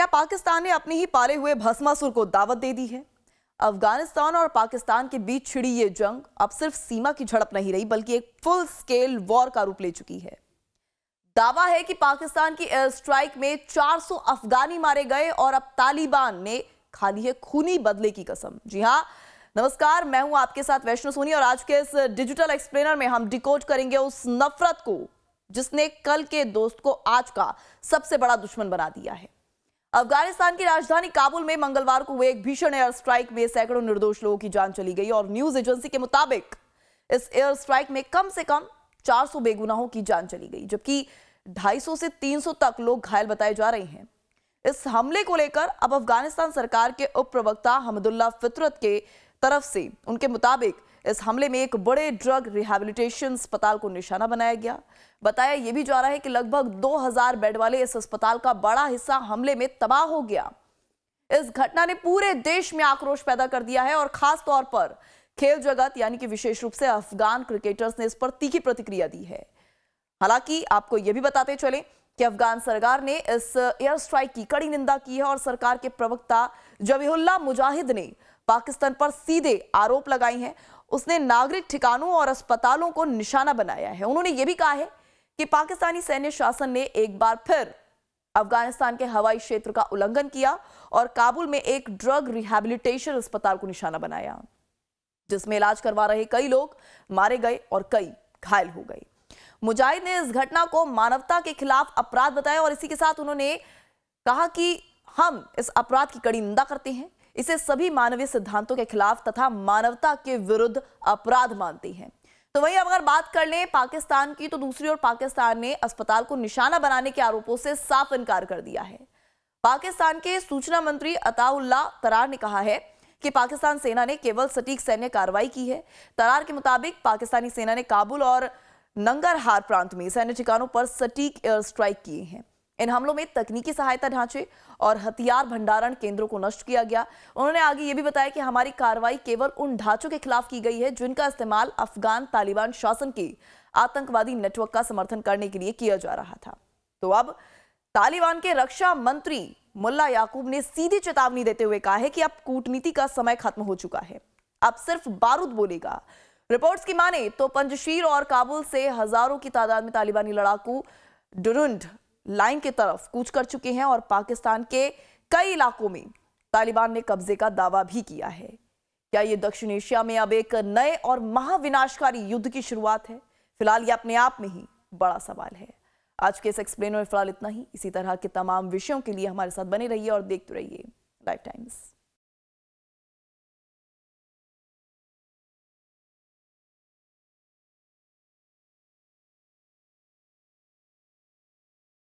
क्या पाकिस्तान ने अपने ही पाले हुए भस्मासुर को दावत दे दी है? अफगानिस्तान और पाकिस्तान के बीच छिड़ी ये जंग अब सिर्फ सीमा की झड़प नहीं रही, बल्कि एक फुल स्केल वॉर का रूप ले चुकी है। दावा है कि पाकिस्तान की एयर स्ट्राइक में 400 अफगानी मारे गए और अब तालिबान ने खा ली है खूनी बदले की कसम। जी हां, नमस्कार, मैं हूं आपके साथ वैष्णो सोनी और आज के इस डिजिटल एक्सप्लेनर में हम डिकोड करेंगे उस नफरत को जिसने कल के दोस्त को आज का सबसे बड़ा दुश्मन बना दिया है। अफगानिस्तान की राजधानी काबुल में मंगलवार को हुए एक भीषण एयर स्ट्राइक में सैकड़ों निर्दोष लोगों की जान चली गई और न्यूज एजेंसी के मुताबिक इस एयर स्ट्राइक में कम से कम 400 बेगुनाहों की जान चली गई, जबकि 250 से 300 तक लोग घायल बताए जा रहे हैं। इस हमले को लेकर अब अफगानिस्तान सरकार के उप प्रवक्ता हमदुल्ला फितरत के तरफ से उनके मुताबिक इस हमले में एक बड़े ड्रग रिहैबिलिटेशन अस्पताल को निशाना बनाया गया। बताया यह भी जा रहा है कि लगभग 2000 बेड वाले इस अस्पताल का बड़ा हिस्सा हमले में तबाह हो गया। इस घटना ने पूरे देश में आक्रोश पैदा कर दिया है और खास तौर पर खेल जगत यानी कि विशेष रूप से अफगान क्रिकेटर्स ने इस पर तीखी प्रतिक्रिया दी है। हालांकि आपको यह भी बताते चले कि अफगान सरकार ने इस एयर स्ट्राइक की कड़ी निंदा की है और सरकार के प्रवक्ता जबीहुल्लाह मुजाहिद ने पाकिस्तान पर सीधे आरोप लगाए हैं। उसने नागरिक ठिकानों और अस्पतालों को निशाना बनाया है। उन्होंने यह भी कहा है कि पाकिस्तानी सैन्य शासन ने एक बार फिर अफगानिस्तान के हवाई क्षेत्र का उल्लंघन किया और काबुल में एक ड्रग रिहैबिलिटेशन अस्पताल को निशाना बनाया, जिसमें इलाज करवा रहे कई लोग मारे गए और कई घायल हो गए। मुजाहिद ने इस घटना को मानवता के खिलाफ अपराध बताया और इसी के साथ उन्होंने कहा कि हम इस अपराध की कड़ी निंदा करते हैं, इसे सभी मानवीय सिद्धांतों के खिलाफ तथा मानवता के विरुद्ध अपराध मानते हैं। तो वहीं अगर बात कर लें पाकिस्तान की, तो दूसरी ओर पाकिस्तान ने अस्पताल को निशाना बनाने के आरोपों से साफ इनकार कर दिया है। पाकिस्तान के सूचना मंत्री अताउल्लाह तरार ने कहा है कि पाकिस्तान सेना ने केवल सटीक सैन्य कार्रवाई की है। तरार के मुताबिक पाकिस्तानी सेना ने काबुल और नंगरहार प्रांत में सैन्य ठिकानों पर सटीक एयर स्ट्राइक किए हैं। इन हमलों में तकनीकी सहायता ढांचे और हथियार भंडारण केंद्रों को नष्ट किया गया। उन्होंने आगे ये भी बताया कि हमारी कार्रवाई केवल उन ढांचों के खिलाफ की गई है जिनका इस्तेमाल अफगान तालिबान शासन के आतंकवादी नेटवर्क का समर्थन करने के लिए किया जा रहा था। तो अब तालिबान के रक्षा मंत्री मुल्ला याकूब ने सीधी चेतावनी देते हुए कहा है कि अब कूटनीति का समय खत्म हो चुका है, अब सिर्फ बारूद बोलेगा। रिपोर्ट्स की माने तो पंजशीर और काबुल से हजारों की तादाद में तालिबानी लड़ाकू डुरुंड लाइन की तरफ कूच कर चुके हैं और पाकिस्तान के कई इलाकों में तालिबान ने कब्जे का दावा भी किया है। क्या ये दक्षिण एशिया में अब एक नए और महाविनाशकारी युद्ध की शुरुआत है? फिलहाल ये अपने आप में ही बड़ा सवाल है। आज के इस एक्सप्लेनर में फिलहाल इतना ही। इसी तरह के तमाम विषयों के लिए हमारे साथ बने रहिए और देखते रहिए लाइफ टाइम्स।